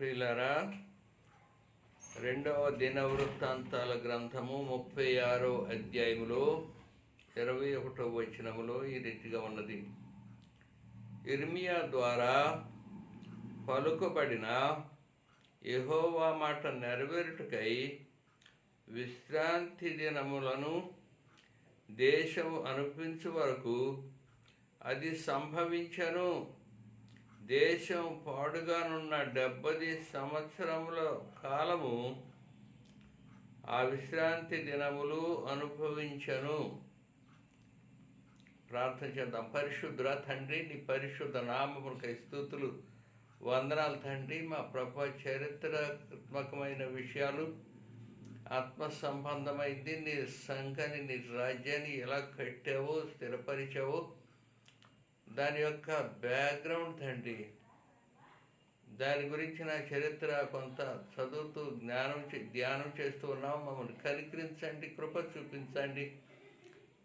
ప్రియులారా, రెండవ దినవృత్తాంతాల గ్రంథము 36వ అధ్యాయములో 21వ వచనములో ఈ రీతిగా ఉన్నది. ఇర్మియా ద్వారా పలుకబడిన యెహోవా మాట నెరవేరుటకై విశ్రాంతి దినములను దేశము అనిపించు వరకు అది సంభవించను. దేశం పాడుగానున్న 70 సంవత్సరముల కాలము ఆ విశ్రాంతి దినములు అనుభవించను. ప్రార్థన చేద్దాం. పరిశుద్ధ తండ్రి, నీ పరిశుద్ధ నామములకై స్తుతులు, వందనాలు తండ్రి. మా ప్రభు, చరిత్రాత్మకమైన విషయాలు, ఆత్మ సంబంధమైంది. నీ సంఘాన్ని, నీ రాజ్యాన్ని ఎలా కట్టావో, స్థిరపరిచావో, దాని యొక్క బ్యాక్గ్రౌండ్ తండ్రి, దాని గురించిన చరిత్ర కొంత చదువుతూ ధ్యానం చేస్తూ ఉన్నాం. మమ్మల్ని కనికరించండి, కృప చూపించండి,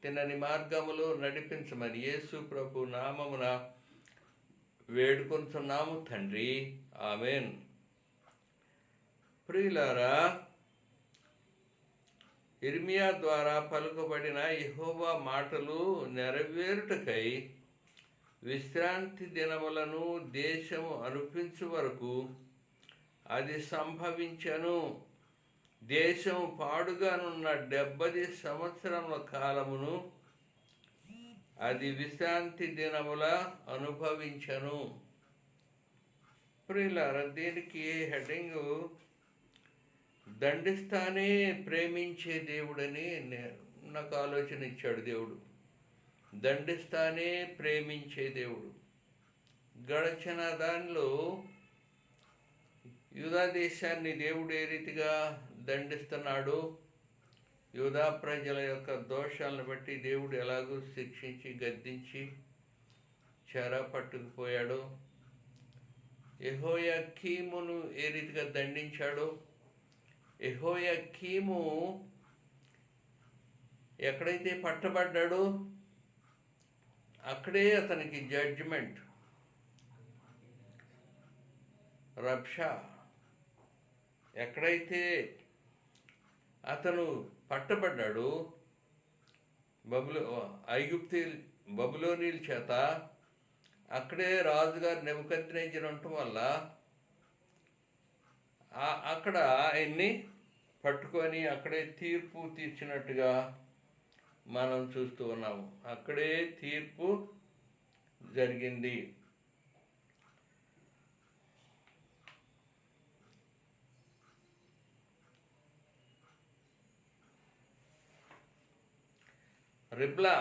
తినని మార్గములో నడిపించమని యేసు ప్రభు నామమున వేడుకొంటున్నాము తండ్రి, ఆమెన్. ప్రియులారా, ఇర్మియా ద్వారా పలుకబడిన యెహోవా మాటలు నెరవేరుటకై విశ్రాంతి దినములను దేశము అనిపించు వరకు అది సంభవించను. దేశం పాడుగానున్న 70 సంవత్సరముల కాలమును అది విశ్రాంతి దినముల అనుభవించను. ప్రియులారా, దీనికి హెడ్డింగ్ దండిస్తానే ప్రేమించే దేవుడని నాకు ఆలోచన ఇచ్చాడు దేవుడు. దండిస్తానే ప్రేమించే దేవుడు. గడచిన దానిలో యూదా దేశాన్ని దేవుడు ఏ రీతిగా దండిస్తున్నాడు, యూదా ప్రజల యొక్క దోషాలను బట్టి దేవుడు ఎలాగూ శిక్షించి గద్దించి చెర పట్టుకుపోయాడు, యెహోయాకీమును ఏ రీతిగా దండించాడు. యెహోయాకీము ఎక్కడైతే పట్టబడ్డాడో అక్కడే అతనికి జడ్జిమెంట్. రబ్షా ఎక్కడైతే అతను పట్టబడ్డాడో బబులోనీల చేత, అక్కడే రాజుగారు నెబుకద్నెజరు ఉండటం వల్ల అక్కడ ఆయన్ని పట్టుకొని అక్కడే తీర్పు తీర్చినట్టుగా మనం చూస్తూ ఉన్నాము. అక్కడే తీర్పు జరిగింది. రిబ్లా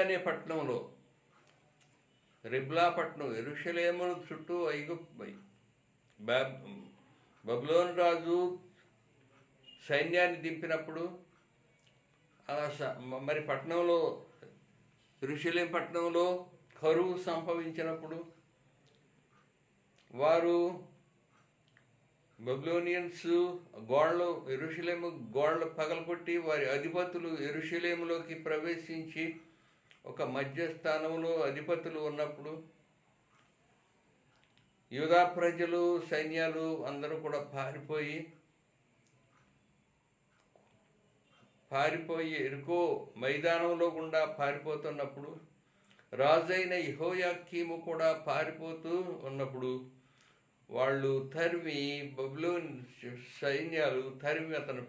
అనే పట్టణంలో, రిబ్లా పట్టణం యెరూషలేము చుట్టూ బబులోను రాజు సైన్యాన్ని దింపినప్పుడు, మరి పట్టణంలో, యెరూషలేము పట్టణంలో కరువు సంభవించినప్పుడు వారు బబులోనియన్స్ యెరూషలేము గోడలు పగలగొట్టి వారి అధిపతులు యెరూషలేములోకి ప్రవేశించి ఒక మధ్యస్థానంలో అధిపతులు ఉన్నప్పుడు యూదా ప్రజలు, సైన్యాలు అందరూ కూడా పారిపోయి ఎరుకో మైదానంలో గుండా పారిపోతున్నప్పుడు, రాజైన యెహోయాకీము కూడా పారిపోతూ ఉన్నప్పుడు వాళ్ళు బబులోన్ సైన్యాలు అతను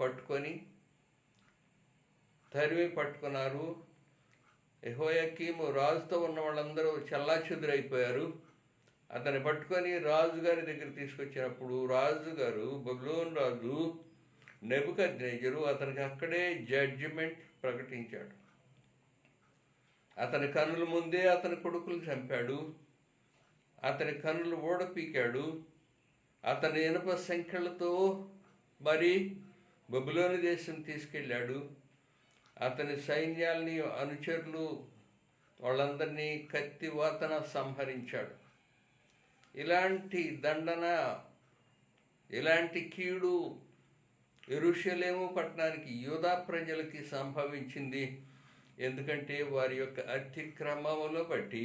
పట్టుకున్నారు. యెహోయాకీము రాజుతో ఉన్న వాళ్ళందరూ చెల్లాచెదురైపోయారు. అతన్ని పట్టుకొని రాజుగారి దగ్గర తీసుకొచ్చినప్పుడు బబులోన్ రాజు నెబుకద్నెజరు అతనికి అక్కడే జడ్జిమెంట్ ప్రకటించాడు. అతని కన్నుల ముందే అతని కొడుకులు చంపాడు, అతని కన్నులు ఊడపీకాడు, అతని ఇనుప సంఖ్యలతో మరి బబులోను దేశం తీసుకెళ్ళాడు. అతని సైన్యాల్ని, అనుచరులు వాళ్ళందరినీ కత్తివాతన సంహరించాడు. ఇలాంటి దండన, ఇలాంటి కీడు యెరూషలేము పట్టణానికి, యూదా ప్రజలకి సంభవించింది. ఎందుకంటే వారి యొక్క అతిక్రమములను బట్టి,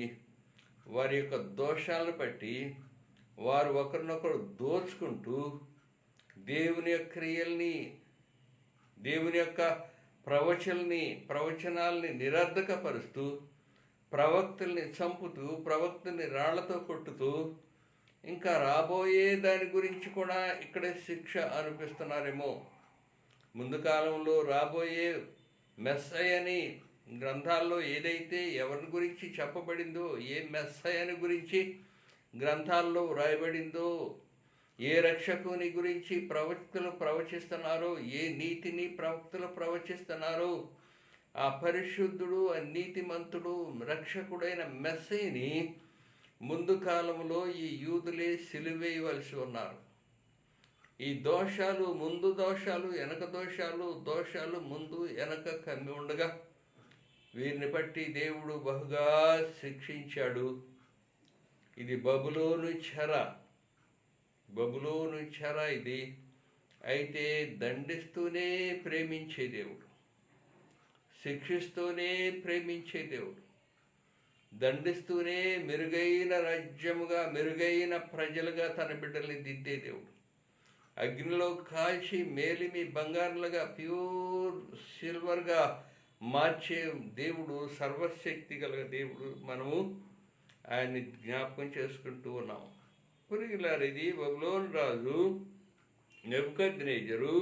వారి యొక్క దోషాలను బట్టి వారు ఒకరినొకరు దోచుకుంటూ దేవుని యొక్క క్రియల్ని, దేవుని యొక్క ప్రవచనాల్ని నిరర్ధకపరుస్తూ, ప్రవక్తల్ని చంపుతూ, ప్రవక్తల్ని రాళ్లతో కొట్టుతూ, ఇంకా రాబోయే దాని గురించి కూడా ఇక్కడే శిక్ష అనిపిస్తున్నారేమో. ముందు కాలంలో రాబోయే మెస్సయ్యని గ్రంథాల్లో ఏదైతే ఎవరి గురించి చెప్పబడిందో, ఏ మెస్సయ్యని గురించి గ్రంథాల్లో వ్రాయబడిందో, ఏ రక్షకుని గురించి ప్రవక్తలు ప్రవచిస్తున్నారో, ఏ నీతిని ప్రవక్తలు ప్రవచిస్తున్నారో, ఆ పరిశుద్ధుడు, ఆ నీతిమంతుడు, రక్షకుడైన మెస్సయ్యని ముందు కాలంలో ఈ యూదులే సిలువేయవలసి ఉన్నారు. ఈ దోషాలు, ముందు దోషాలు, వెనక దోషాలు ముందు వెనక కమ్మి ఉండగా వీరిని బట్టి దేవుడు బహుగా శిక్షించాడు. ఇది బబులోను చెర ఇది. అయితే దండిస్తూనే ప్రేమించే దేవుడు, శిక్షిస్తూనే ప్రేమించే దేవుడు, దండిస్తూనే మెరుగైన రాజ్యముగా, మెరుగైన ప్రజలుగా తన బిడ్డల్ని దిద్దే దేవుడు, అగ్నిలో కాల్చి మేలిమి బంగారులుగా, ప్యూర్ సిల్వర్గా మార్చే దేవుడు, సర్వశక్తి గల దేవుడు. మనము ఆయన్ని జ్ఞాపకం చేసుకుంటూ ఉన్నాం. పురిగిలారు, ఇది బబులోను రాజు నెబుకద్నెజరు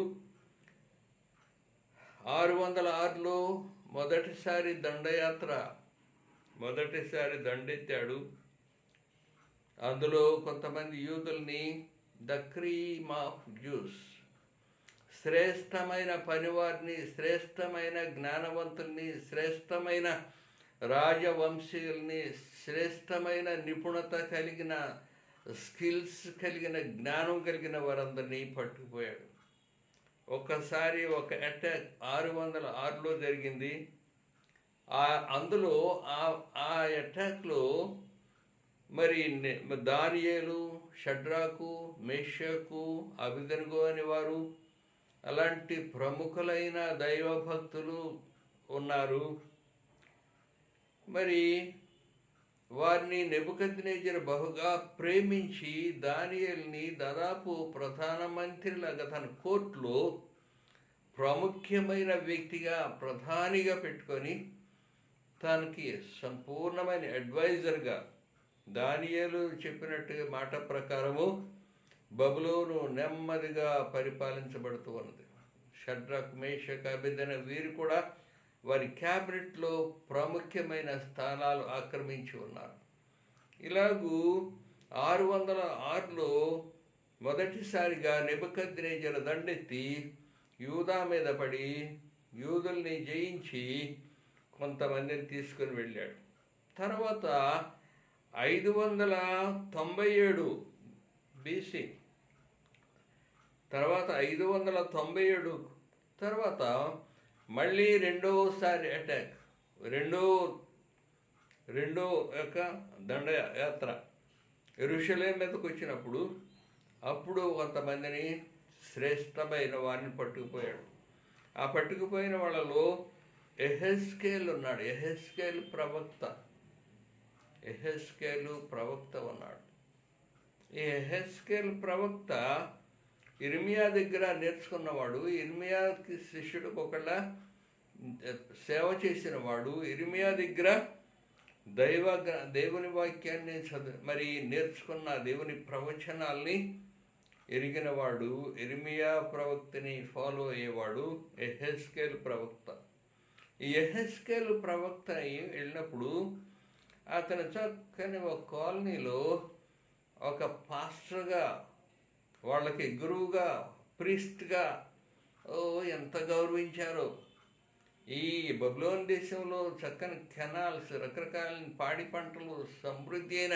606లో మొదటిసారి దండెత్తాడు. అందులో కొంతమంది యూదుల్ని, ద క్రీమ్ ఆఫ్ జ్యూస్, శ్రేష్టమైన పనివారిని, శ్రేష్టమైన జ్ఞానవంతుల్ని, శ్రేష్టమైన రాజవంశీయుల్ని, శ్రేష్టమైన నిపుణత కలిగిన, స్కిల్స్ కలిగిన, జ్ఞానం కలిగిన వారందరినీ పట్టుకుపోయాడు. ఒక్కసారి ఒక అటాక్ 606లో జరిగింది. అందులో ఆ అటాక్లో మరి దానియేలు, షడ్రాకు, మేషకు, అబేద్నెగో అనే వారు, అలాంటి ప్రముఖులైన దైవభక్తులు ఉన్నారు. మరి వారిని నెబుకద్నెజరు బహుగా ప్రేమించి దానియేలుని దాదాపు ప్రధానమంత్రిలాగా తన కోర్టులో ప్రాముఖ్యమైన వ్యక్తిగా, ప్రధానిగా పెట్టుకొని తనకి సంపూర్ణమైన అడ్వైజర్గా, దానియేలు చెప్పినట్టుగా మాట ప్రకారము బబులోను నెమ్మదిగా పరిపాలించబడుతూ ఉన్నది. షడ్రక్, మేషక్, అబేద్నెగో వీరు కూడా వారి క్యాబినెట్లో ప్రాముఖ్యమైన స్థానాలు ఆక్రమించి ఉన్నారు. ఇలాగూ 606లో మొదటిసారిగా నెబుకద్నెజరు దండెత్తి యూదా మీద పడి యూదుల్ని జయించి కొంతమందిని తీసుకుని వెళ్ళాడు. తర్వాత 597 BC తర్వాత మళ్ళీ రెండోసారి అటాక్, రెండో యొక్క దండయాత్ర యెరూషలేము మీదకి వచ్చినప్పుడు అప్పుడు కొంతమందిని, శ్రేష్టమైన వారిని పట్టుకుపోయాడు. ఆ పట్టుకుపోయిన వాళ్ళలో యెహెజ్కేలు ఉన్నాడు. యెహెజ్కేలు ప్రవక్త ఉన్నాడు. ఈ యెహెజ్కేలు ప్రవక్త ఇర్మియా దగ్గర నేర్చుకున్నవాడు, ఇర్మియాకి శిష్యుడికి ఒకళ్ళ సేవ చేసిన వాడు, ఇర్మియా దగ్గర దేవుని వాక్యాన్ని మరి నేర్చుకున్న, దేవుని ప్రవచనాల్ని ఎరిగినవాడు, ఇర్మియా ప్రవక్తని ఫాలో అయ్యేవాడు యెహెజ్కేలు ప్రవక్త. ఈ యెహెజ్కేలు ప్రవక్త వెళ్ళినప్పుడు అతను చక్కని ఒక కాలనీలో ఒక పాస్టర్గా, వాళ్ళకి గురువుగా, ప్రీస్ట్గా ఎంత గౌరవించారో. ఈ బబులోను దేశంలో చక్కని కెనాల్స్, రకరకాల పాడి పంటలు, సమృద్ధి అయిన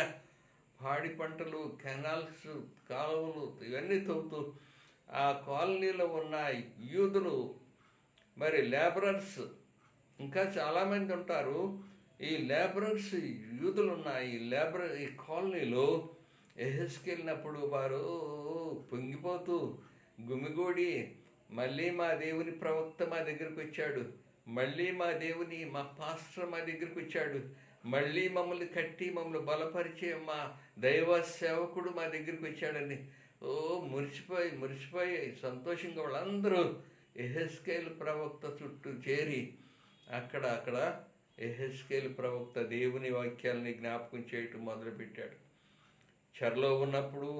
పాడి పంటలు, కెనాల్స్, కాలువలు ఇవన్నీ తవ్వుతూ ఆ కాలనీలో ఉన్న యూదులు, మరి లేబరర్స్ ఇంకా చాలామంది ఉంటారు. ఈ లేబరర్స్, యూదులు ఉన్న ఈ కాలనీలో యెహెజ్కేలునప్పుడు వారు పొంగిపోతూ గుమిగూడి, మళ్ళీ మా దేవుని ప్రవక్త మా దగ్గరికి వచ్చాడు, మళ్ళీ మా పాస్టర్ మా దగ్గరికి వచ్చాడు, మళ్ళీ మమ్మల్ని కట్టి మమ్మల్ని బలపరిచే మా దైవ సేవకుడు మా దగ్గరికి వచ్చాడని ఓ మురిసిపోయి సంతోషంగా వాళ్ళందరూ యెహెజ్కేలు ప్రవక్త చుట్టూ చేరి అక్కడ యెహెజ్కేలు ప్రవక్త దేవుని వాక్యాలని జ్ఞాపకం చేయటం మొదలుపెట్టాడు. చెరలో ఉన్నప్పుడు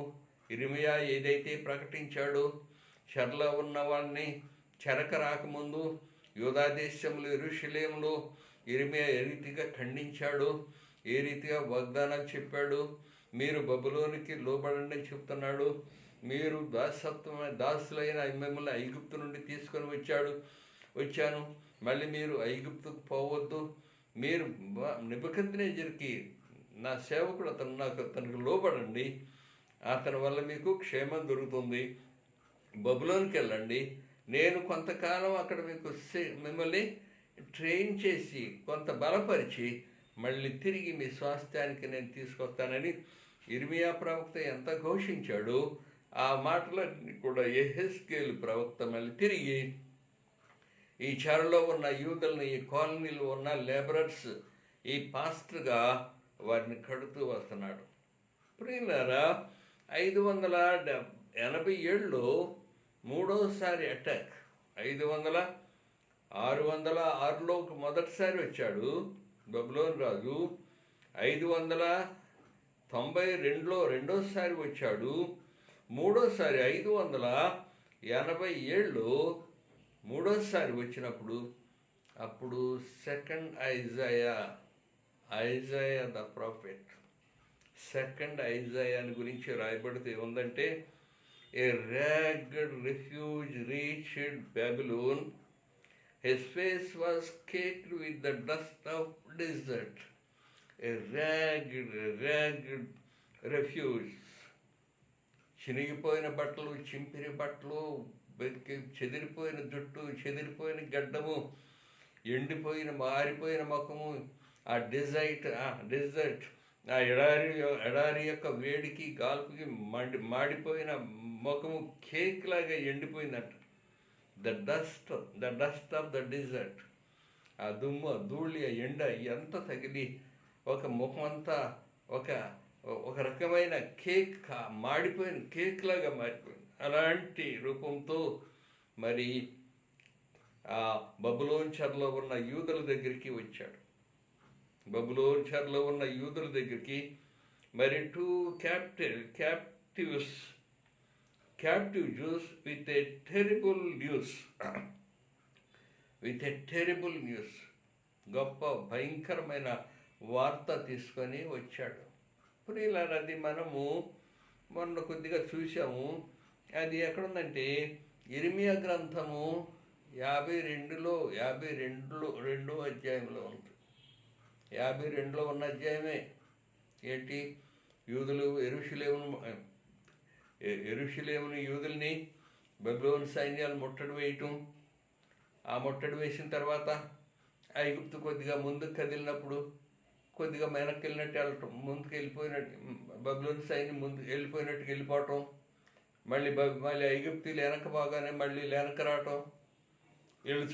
ఇర్మియా ఏదైతే ప్రకటించాడో, చెరలో ఉన్న వాళ్ళని చెరక రాకముందు యూదా దేశంలో యెరూషలేములో ఇర్మియా ఏ రీతిగా ఖండించాడో, ఏ రీతిగా వాగ్దానాలు చెప్పాడు, మీరు బబులోనికి లోబడండి అని చెప్తున్నాడు, మీరు దాసులైన మిమ్మల్ని ఐగుప్తు నుండి తీసుకొని వచ్చాను, మళ్ళీ మీరు ఐగుప్తుకు పోవద్దు, మీరు నెబుకద్నెజరుకి నా సేవకుడు అతనికి లోబడండి, అతని వల్ల మీకు క్షేమం దొరుకుతుంది, బబులోనికి వెళ్ళండి, నేను కొంతకాలం అక్కడ మిమ్మల్ని ట్రైన్ చేసి కొంత బలపరిచి మళ్ళీ తిరిగి మీ స్వాస్థ్యానికి నేను తీసుకొస్తానని ఇర్మియా ప్రవక్త ఎంత ఘోషించాడో ఆ మాటలన్నీ కూడా యెహెజ్కేలు ప్రవక్త మళ్ళీ తిరిగి ఈ చెరలో ఉన్న యూదుల్ని, ఈ కాలనీలో ఉన్న లేబరర్స్, ఈ పాస్టర్గా వారిని కడుతూ వస్తున్నాడు. ప్రియులారా, 587లో మూడోసారి అటాక్, 606లో మొదటిసారి వచ్చాడు బబులోను రాజు, 592లో రెండోసారి వచ్చాడు, మూడోసారి 587లో మూడోసారి వచ్చినప్పుడు అప్పుడు second Isaiah the prophet, second ఐజాయాని గురించి రాయబడితే ఏముందంటే, a ragged refugee reached Babylon, his face was caked with the dust of desert. A ragged refuge. చినిగిపోయిన బట్టలు, చింపిరి బట్టలు, చెదిరిపోయిన జుట్టు, చెదిరిపోయిన గడ్డము, ఎండిపోయిన మారిపోయిన ముఖము, ఆ డెజర్ట్ ఆ ఎడారి యొక్క వేడికి గాల్పుకి మాడిపోయిన ముఖము కేక్ లాగా ఎండిపోయిందంట. The dust of the desert, ఆ దుమ్ము, ఆ ధూళి, ఆ ఎండ ఎంత తగిలి ఒక ముఖమంతా ఒక రకమైన కేక్, మాడిపోయిన కేక్ లాగా మారిపోయింది. అలాంటి రూపంతో మరి ఆ బబులోను చెరలో ఉన్న యూదుల దగ్గరికి వచ్చాడు. బబులోను చెరలో ఉన్న యూదుల దగ్గరికి మరి 2 captive Jews with a terrible news, గొప్ప భయంకరమైన వార్త తీసుకొని వచ్చాడు. ప్రియులారా, అది మనము మొన్న కొద్దిగా చూసాము. అది ఎక్కడుందంటే ఇర్మియా గ్రంథము 52 అధ్యాయంలో ఉంది. 52లో ఉన్న అధ్యాయమే ఏంటి? యూదులు యెరూషలేమును యూదుల్ని బబులోను సైన్యాలు ముట్టడి వేయటం, ఆ ముట్టడి వేసిన తర్వాత ఐగుప్తు కొద్దిగా ముందుకు కదిలినప్పుడు కొద్దిగా వెనక్కి వెళ్ళినట్టు వెళ్ళటం, ముందుకు వెళ్ళిపోయినట్టు బబులోను సైన్యం ముందుకు వెళ్ళిపోయినట్టుగా వెళ్ళిపోవటం, మళ్ళీ ఐగుప్తులు వెనక బాగానే మళ్ళీ వెనక రావటం, వీళ్ళు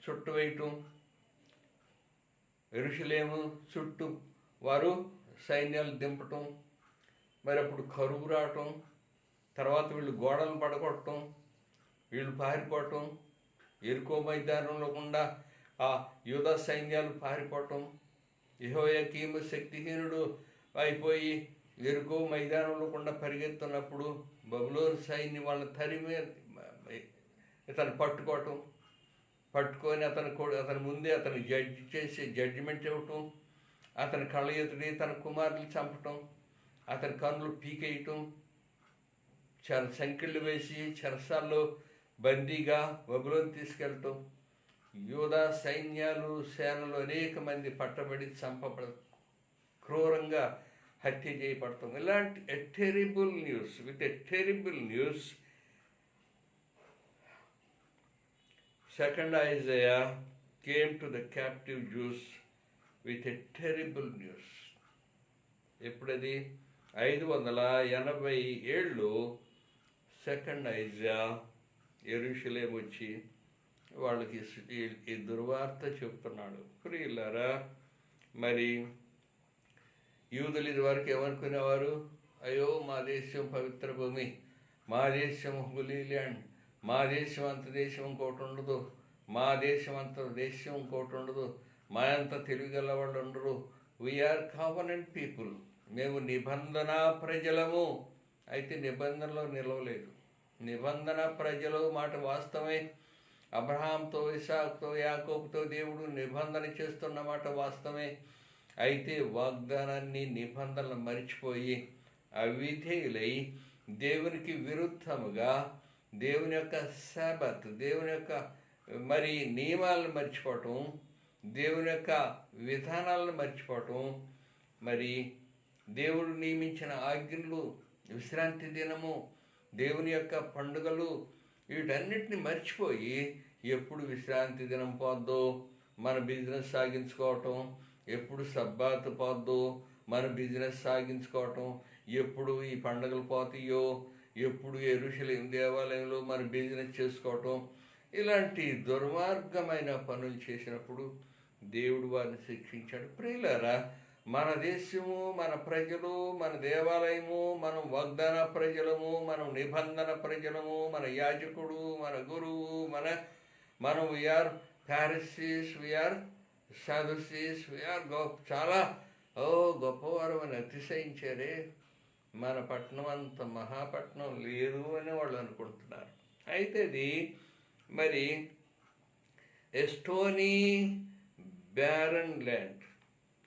చుట్టు వేయటం, యెరూషలేము చుట్టూ వారు సైన్యాలు దింపటం, మరి అప్పుడు కరువు రావటం, తర్వాత వీళ్ళు గోడలు పడగొట్టడం, వీళ్ళు పారిపోవటం, యెరికో మైదానంలో గుండా ఆ యూదా సైన్యాలు పారిపోవటం, యెహోయాకీము శక్తిహీనుడు అయిపోయి యెరికో మైదానంలో గుండా పరిగెత్తున్నప్పుడు బబులోను సైన్యం వాళ్ళని తరిమి ఇతను పట్టుకొని అతని ముందే అతను జడ్జిమెంట్ ఇవ్వటం, అతని కళ్ళ ఎదుటి తన కుమారులు చంపటం, అతని కన్నులు పీకేయటం, సంకెళ్ళు వేసి చెరసాల్లో బందీగా బబులోను తీసుకెళ్ళటం, యూదా సేనలు అనేక మంది పట్టబడి క్రూరంగా హత్య చేయబడతాం. ఇలాంటి terrible news Second Isaiah came to the captive Jews with a terrible news. ఎప్పుడది 587లో సెకండ్ ఐజా యెరూషలేము వచ్చి వాళ్ళకి ఈ దుర్వార్త చెప్తున్నాడు. ప్రియులారా, మరి యూదులు ఇదివరకు ఏమనుకునేవారు? అయ్యో మా దేశం పవిత్ర భూమి, మా దేశం హోలీ ల్యాండ్, మా దేశం అంత దేశం ఇంకోటి ఉండదు, మా దేశం అంత దేశం ఇంకోటి ఉండదు, మా అంత తెలివిగల వాళ్ళు ఉండరు, వీఆర్ కామనెంట్ పీపుల్, మేము నిబంధన ప్రజలము. అయితే నిబంధనలో నిలవలేదు. నిబంధన ప్రజలు మాట వాస్తవమే. అబ్రహాంతో, ఇసాకుతో, యాకోబుతో దేవుడు నిబంధన చేస్తున్న మాట వాస్తవమే. అయితే వాగ్దానాన్ని, నిబంధనలు మరిచిపోయి అవిధేయులై దేవునికి విరుద్ధముగా దేవుని యొక్క శాబత్, దేవుని యొక్క మరి నియమాలను మర్చిపోవటం, దేవుని యొక్క విధానాలను మర్చిపోవటం, మరి దేవుడు నియమించిన ఆజ్ఞలు, విశ్రాంతి దినము, దేవుని యొక్క పండుగలు, వీటన్నిటిని మర్చిపోయి ఎప్పుడు విశ్రాంతి దినం పోద్దో మన బిజినెస్ సాగించుకోవటం, ఎప్పుడు సబ్బాతు పోద్దో మన బిజినెస్ సాగించుకోవటం, ఎప్పుడు ఈ పండుగలు పోతాయో, ఎప్పుడు యెరూషలేము దేవాలయంలో మన బిజినెస్ చేసుకోవటం, ఇలాంటి దుర్మార్గమైన పనులు చేసినప్పుడు దేవుడు వారిని శిక్షించాడు. ప్రియులారా, మన దేశము, మన ప్రజలు, మన దేవాలయము, మనం వాగ్దాన ప్రజలము, మనం నిబంధన ప్రజలము, మన యాజకుడు, మన గురువు, మనం వీఆర్ ఫారిసీస్, వీఆర్ సాదుసీస్, వీఆర్ చాలా గొప్పవారు అని అతిశయించారే. మన పట్టణం అంత మహాపట్నం లేదు అని వాళ్ళు అనుకుంటున్నారు. అయితే అది మరి ఎస్టోనీ బ్యారన్ ల్యాండ్,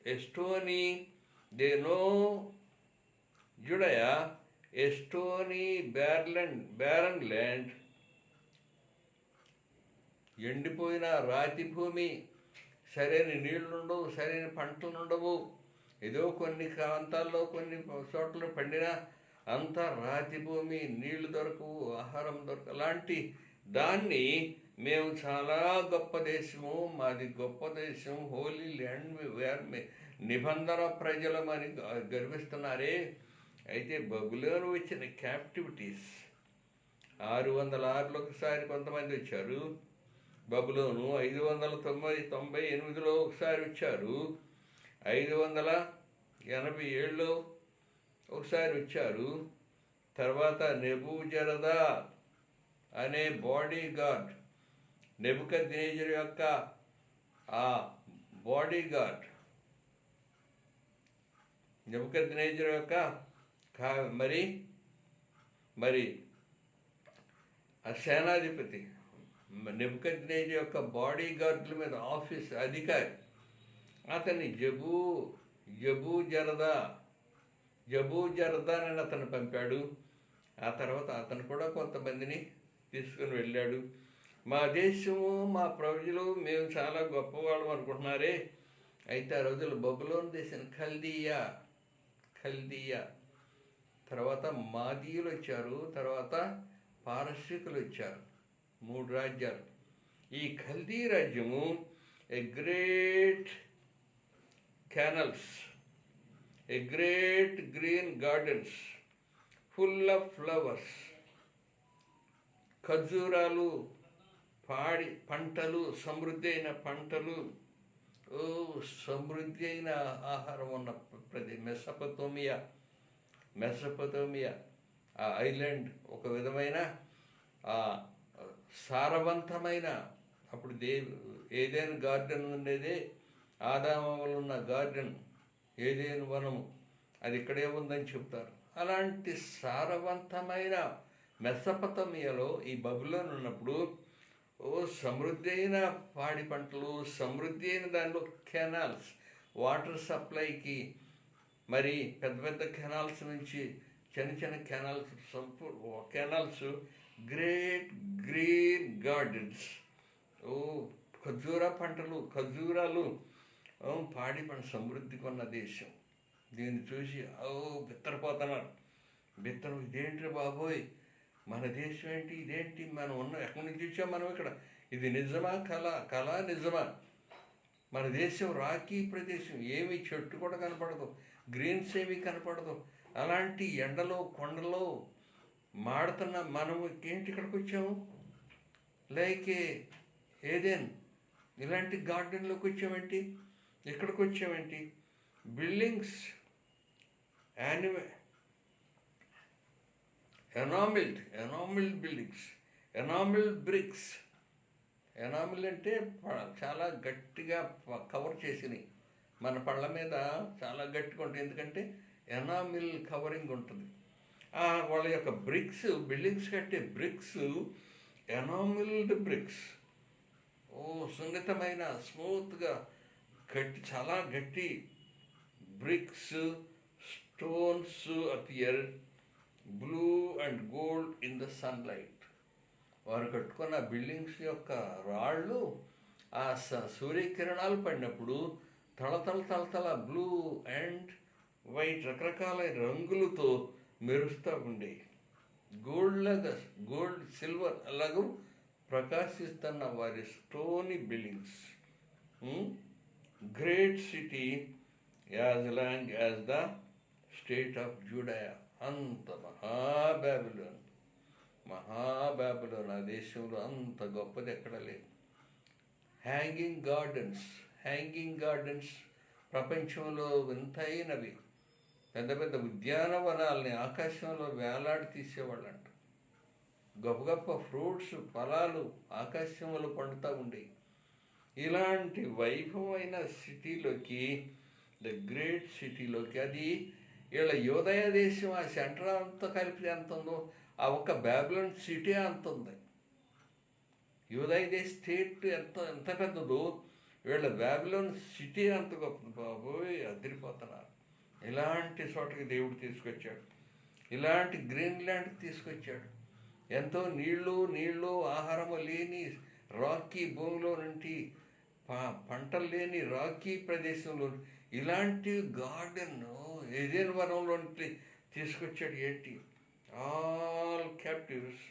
ఎస్టోనీ దే నో జుడయా, ఎస్టోనీ బ్యారన్ ల్యాండ్, ఎండిపోయిన రాతి భూమి, సరైన నీళ్లుండవు, సరైన పంటలు ఉండవు, ఏదో కొన్ని ప్రాంతాల్లో కొన్ని చోట్ల పండిన అంత రాతి భూమి, నీళ్లు దొరకవు, ఆహారం దొరకవు. అలాంటి దాన్ని మేము చాలా గొప్ప దేశము, మాది గొప్ప దేశం, హోలీ ల్యాండ్, నిబంధన ప్రజలమని గర్విస్తున్నారే. అయితే బబులోను వచ్చిన క్యాప్టివిటీస్ 606లో ఒకసారి కొంతమంది వచ్చారు. బబులోను 598లో ఒకసారి వచ్చారు, 587లో ఒకసారి వచ్చారు. తర్వాత నెబూజరదా అనే బాడీ గార్డ్, నెబుకద్నెజరు యొక్క ఆ బాడీ గార్డ్, నెబుకద్నెజరు యొక్క మరి ఆ సేనాధిపతి, నెబుకద్నెజరు యొక్క బాడీ గార్డుల మీద ఆఫీస్ అధికారి, అతన్ని జబూజరదా అని అతను పంపాడు. ఆ తర్వాత అతను కూడా కొంతమందిని తీసుకుని వెళ్ళాడు. మా దేశము, మా ప్రజలు, మేము చాలా గొప్పవాళ్ళం అనుకుంటున్నారే. అయితే ఆ రోజులు బబులోను దేశం ఖల్దీయా, తర్వాత మాదీయులు వచ్చారు, తర్వాత పారసీకులు వచ్చారు, 3 రాజ్యాలు. ఈ ఖల్దీ రాజ్యము a great green gardens full of flowers, ఖర్జూరాలు, పంటలు, సమృద్ధి అయిన పంటలు, సమృద్ధి అయిన ఆహారం ఉన్న మెసపతోమియా ఆ ఐలాండ్ ఒక విధమైన సారవంతమైన, అప్పుడు ఏదైనా గార్డెన్ ఉండేదే, ఆదామవలు ఉన్న గార్డెన్, ఏదైనా వనము, అది ఇక్కడే ఉందని చెప్తారు. అలాంటి సారవంతమైన మెసపతోమియాలో ఈ బబులోను ఉన్నప్పుడు సమృద్ధి అయిన పాడి పంటలు, సమృద్ధి అయిన దానిలో కెనాల్స్, వాటర్ సప్లైకి మరి పెద్ద పెద్ద కెనాల్స్ నుంచి చిన్న కెనాల్స్, గ్రేట్ గ్రీన్ గార్డెన్స్, ఖర్జూరాలు, పాడి పంట సమృద్ధి కొన్న దేశం. దీన్ని చూసి బిత్తరపోతున్నారు. ఇదేంటి బాబోయ్, మన దేశం ఏంటి, ఇదేంటి, మనం ఎక్కడి నుంచి వచ్చాం మనం ఇక్కడ, ఇది నిజమా కళ నిజమా? మన దేశం రాకీ ప్రదేశం, ఏమి చెట్టు కూడా కనపడదు, గ్రీన్స్ ఏమీ కనపడదు. అలాంటి ఎండలో, కొండలో మాడుతున్న మనము ఏంటి ఇక్కడికి వచ్చాము? లైక్ ఏదెన్ ఇలాంటి గార్డెన్లోకి వచ్చామేంటి, ఇక్కడికి వచ్చామేంటి? బిల్డింగ్స్ యానిమే enamelled buildings, enamel bricks. Enamel అంటే చాలా గట్టిగా కవర్ చేసినవి, మన పళ్ళ మీద చాలా గట్టిగా ఉంటుంది, ఎందుకంటే ఎనామిల్ కవరింగ్ ఉంటుంది. వాళ్ళ యొక్క బ్రిక్స్, బిల్డింగ్స్ కట్టే బ్రిక్స్ ఎనామిల్డ్ బ్రిక్స్. సున్నితమైన స్మూత్గా చాలా గట్టి bricks, stones appear blue and gold in the sunlight. వారు కట్టుకున్న బిల్డింగ్స్ యొక్క రాళ్ళు ఆ సూర్యకిరణాలు పడినప్పుడు తళతళ బ్లూ అండ్ వైట్ రకరకాల రంగులతో మెరుస్తూ ఉండేవి. గోల్డ్ సిల్వర్ అలాగూ ప్రకాశిస్తున్న వారి stony buildings. Great city as long as the state of Judea. అంత మహాబాబిలోన్ ఆ దేశంలో అంత గొప్పది ఎక్కడ లేదు. హ్యాంగింగ్ గార్డెన్స్ ప్రపంచంలో వింతైనవి. పెద్ద పెద్ద ఉద్యానవనాల్ని ఆకాశంలో వేలాడి తీసేవాళ్ళంట. గొప్ప గొప్ప ఫ్రూట్స్, ఫలాలు ఆకాశంలో పండుతూ ఉండేవి. ఇలాంటి వైభవమైన సిటీలోకి, ద గ్రేట్ సిటీలోకి, అది వీళ్ళ యూదయ దేశం ఆ సెంటర్ అంతా కలిపి ఎంత ఉందో ఆ ఒక్క బాబిలోన్ సిటీ అంత ఉంది. యూదయ దేశ స్టేట్ ఎంత పెద్దదో వీళ్ళ బాబిలోన్ సిటీ అంత గొప్ప. బాబోయ్, అదిరిపోతున్నారు. ఇలాంటి చోటకి దేవుడు తీసుకొచ్చాడు, ఇలాంటి గ్రీన్లాండ్కి తీసుకొచ్చాడు. ఎంతో నీళ్ళు ఆహారము లేని రాకీ భూమిలో నుండి, పంటలు లేని రాకీ ప్రదేశంలో ఇలాంటి గార్డెన్ ఏదైనా వనంలో తీసుకొచ్చాడు. ఏంటి? All captives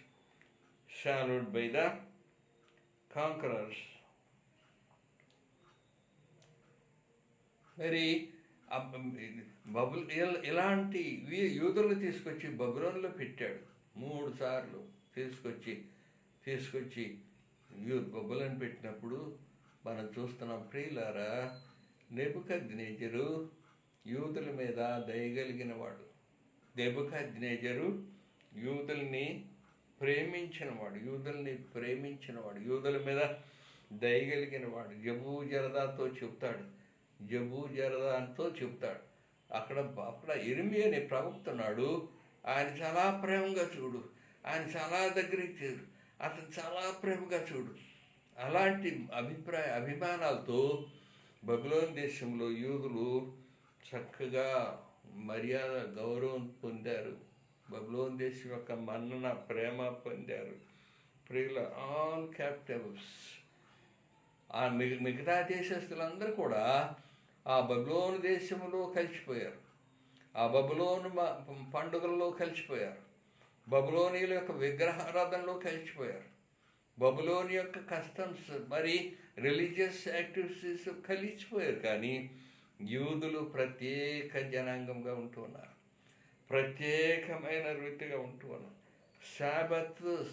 shallowed by the conquerors. మరి ఇలాంటి యూదులను తీసుకొచ్చి బబులోన్లో పెట్టాడు. 3 సార్లు తీసుకొచ్చి బబులోన్ పెట్టినప్పుడు మనం చూస్తున్నాం. ప్రియులారా, నెబుకద్నెజరు యూదుల మీద దయగలిగిన వాడు. నెబుకద్నెజరు యూదుల్ని ప్రేమించినవాడు, యూదుల మీద దయగలిగిన వాడు. జబూజరదాతో చెప్తాడు. అక్కడ ఇర్మియా అనే ప్రవక్తున్నాడు. ఆయన చాలా ప్రేమగా చూడు, ఆయన చాలా దగ్గరికి చేరు, అతను చాలా ప్రేమగా చూడు. అలాంటి అభిమానాలతో బబులోన్ దేశంలో యూదులు చక్కగా మర్యాద, గౌరవం పొందారు. బబులోన్ దేశం యొక్క మన్నన, ప్రేమ పొందారు. ప్రియుల ఆల్ క్యాప్టివ్స్, ఆ మిగతా దేశస్తులందరూ కూడా ఆ బబులోను దేశంలో కలిసిపోయారు. ఆ బబులోను పండుగల్లో కలిసిపోయారు. బబులోనియుల యొక్క విగ్రహారాధనలో కలిసిపోయారు. బబులోని యొక్క కస్టమ్స్, మరి రిలీజియస్ యాక్టివిటీస్ కలిసిపోయారు. కానీ యూదులు ప్రత్యేక జనాంగంగా ఉంటూ ఉన్నారు, ప్రత్యేకమైన రీతిగా ఉంటూ ఉన్నారు.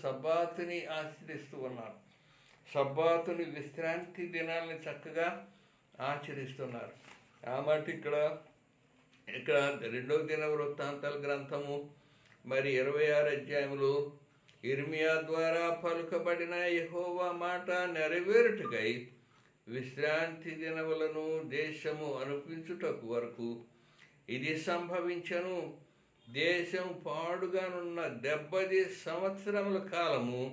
సబ్బాతుని ఆచరిస్తూ ఉన్నారు. సబ్బాతుని విశ్రాంతి దినాల్ని చక్కగా ఆచరిస్తున్నారు. ఆ మాట ఇక్కడ 2వ దినవృత్తాంతాల గ్రంథము మరి 26 అధ్యాయములు ఇర్మియా ద్వారా పలుకబడిన యెహోవా మాట నెరవేరుటకై విశ్రాంతి దినములను దేశము అనిపించుటకు వరకు ఇది సంభవించను. దేశం పాడుగానున్న 70 సంవత్సరముల కాలము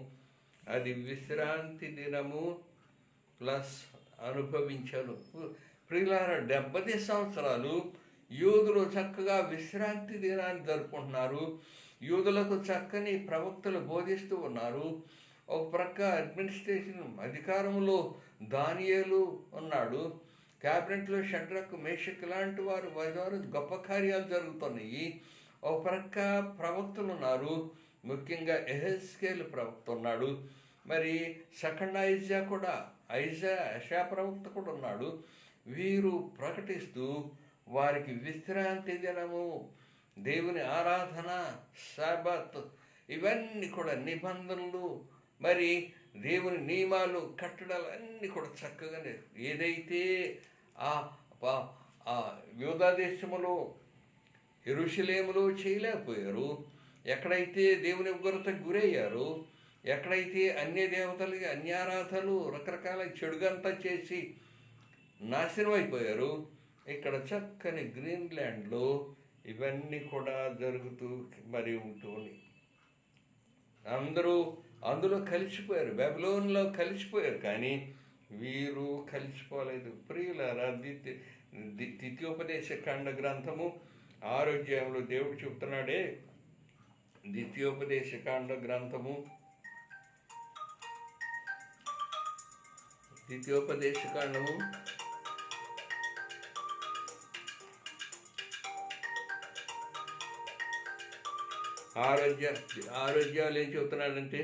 అది విశ్రాంతి దినము ప్లస్ అనుభవించను. ప్రియులారా, 70 సంవత్సరాలు యూదులు చక్కగా విశ్రాంతి దినాన్ని జరుపుకుంటున్నారు. యూదులకు చక్కని ప్రవక్తలు బోధిస్తూ ఉన్నారు. ఒక ప్రక్క అడ్మినిస్ట్రేషన్ అధికారంలో దానియేలు ఉన్నాడు. క్యాబినెట్లో షడ్రకు, మేషక్ లాంటి వారు గొప్ప కార్యాలు జరుగుతున్నాయి. ఒక ప్రక్క ప్రవక్తలు ఉన్నారు. ముఖ్యంగా ఎహెజ్కేలు ప్రవక్త ఉన్నాడు. మరి సెకండ్ యెషయా ప్రవక్త కూడా ఉన్నాడు. వీరు ప్రకటిస్తూ వారికి విశ్రాంతి దినము, దేవుని ఆరాధన, సాబత్, ఇవన్నీ కూడా నిబంధనలు, మరి దేవుని నియమాలు, కట్టడాలు అన్నీ కూడా చక్కగానే ఏదైతే ఆ యూదా దేశములో యెరూషలేములో చేయలేకపోయారు. ఎక్కడైతే దేవుని ఉగ్రతకు గురయ్యారో, ఎక్కడైతే అన్య దేవతలకి అన్యారాధనలు రకరకాల చెడుగంతా చేసి నాశనం అయిపోయారు, ఇక్కడ చక్కని గ్రీన్లాండ్లో ఇవన్నీ కూడా జరుగుతూ మరి ఉంటుంది. అందరూ అందులో కలిసిపోయారు, బబులోన్లో కలిసిపోయారు, కానీ వీరు కలిసిపోలేదు. ప్రియులారా, ద్వితీయోపదేశ కాండ గ్రంథము 6వ అధ్యాయంలో దేవుడు చెప్తున్నాడే, ద్వితీయోపదేశ కాండ గ్రంథము 6వ అధ్యాయంలో ఏం చెబుతున్నాడంటే,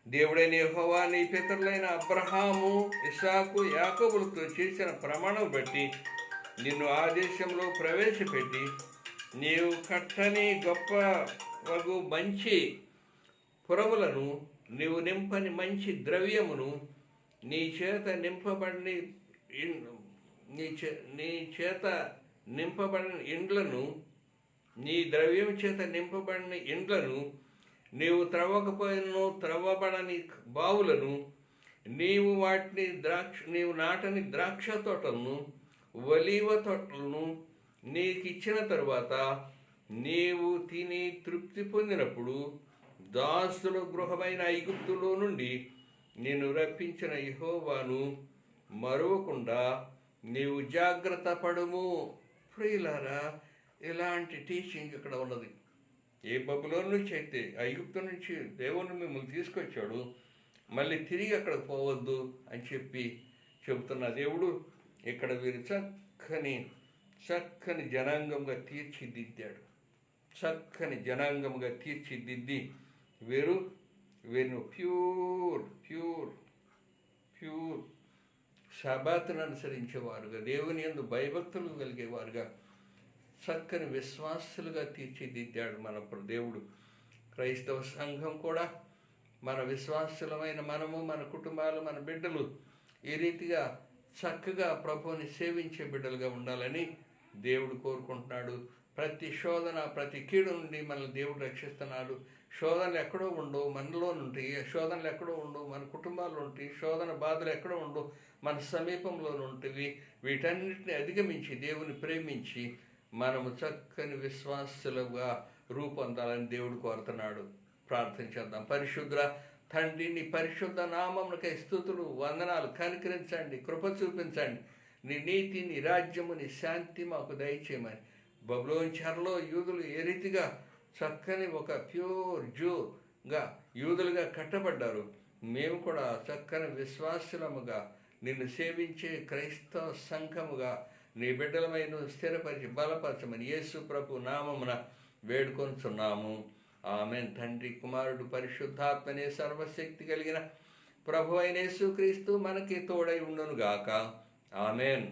దేవుడైన యెహోవా నీ పితరులైన అబ్రహాము, ఇస్సాకు, యాకోబులతో చేసిన ప్రమాణం బట్టి నిన్ను ఆ దేశంలో ప్రవేశపెట్టి నీవు కట్టని గొప్ప వగు మంచి పురములను, నీవు నింపని మంచి ద్రవ్యమును, నీ చేత నింపబడిన ఇండ్లను, నీ ద్రవ్యం చేత నింపబడిన ఇండ్లను, నీవు త్రవ్వకపోయినను త్రవ్వబడని బావులను, నీవు నాటని ద్రాక్ష తోటలను, ఒలీవ తోటలను నీకు ఇచ్చిన తరువాత నీవు తిని తృప్తి పొందినప్పుడు దాసుల గృహమైన ఐగుప్తులో నుండి నేను రప్పించిన యెహోవాను మరువకుండా నీవు జాగ్రత్త పడుము. ప్రియులారా, ఇలాంటి టీచింగ్ ఇక్కడ ఉన్నది. ఏ బబులోను నుంచి అయితే ఐగుప్తు నుంచి దేవుని మిమ్మల్ని తీసుకొచ్చాడు, మళ్ళీ తిరిగి అక్కడికి పోవద్దు అని చెబుతున్న దేవుడు ఇక్కడ వీరు చక్కని జనాంగంగా తీర్చిదిద్దాడు. చక్కని జనాంగంగా తీర్చిదిద్ది వీరిని ప్యూర్ శబాతును అనుసరించేవారుగా, దేవుని యందు భయభక్తులు కలిగేవారుగా, చక్కని విశ్వాసులుగా తీర్చిదిద్దాడు మన దేవుడు. క్రైస్తవ సంఘం కూడా మన విశ్వాసులమైన మనము, మన కుటుంబాలు, మన బిడ్డలు ఈ రీతిగా చక్కగా ప్రభువుని సేవించే బిడ్డలుగా ఉండాలని దేవుడు కోరుకుంటున్నాడు. ప్రతి శోధన, ప్రతి కీడు నుండి మనల్ని దేవుడు రక్షిస్తున్నాడు. శోధనలు ఎక్కడో ఉండవు, మనలో ఉంటాయి. శోధనలు ఎక్కడో ఉండవు, మన కుటుంబాల్లో ఉంటాయి. శోధన బాధలు ఎక్కడో ఉండవు, మన సమీపంలో ఉంటుంది. వీటన్నిటిని అధిగమించి దేవుని ప్రేమించి మనము చక్కని విశ్వాసులుగా రూపొందాలని దేవుడు కోరుతున్నాడు. ప్రార్థన చేద్దాం. పరిశుద్ధ తండ్రి, నీ పరిశుద్ధ నామమునకై స్తుతులు, వందనాలు. కనికరించండి, కృప చూపించండి. నీ నీతి, నీ రాజ్యము, నీ శాంతి మాకు దయచేయమని. బబులోను చెరలో యూదులు ఏ రీతిగా చక్కని ఒక ప్యూర్ జూగా యూదులుగా కట్టబడ్డారు, మేము కూడా చక్కని విశ్వాసులముగా నిన్ను సేవించే క్రైస్తవ సంఘముగా నీ బిడ్డలమైన స్థిరపరిచి బలపరచమని యేసు ప్రభు నామమున వేడుకొంచున్నాము. ఆమెన్. తండ్రి, కుమారుడు, పరిశుద్ధాత్మనే సర్వశక్తి కలిగిన ప్రభు అయిన యేసుక్రీస్తు మనకి తోడై ఉండునుగాక. ఆమెన్.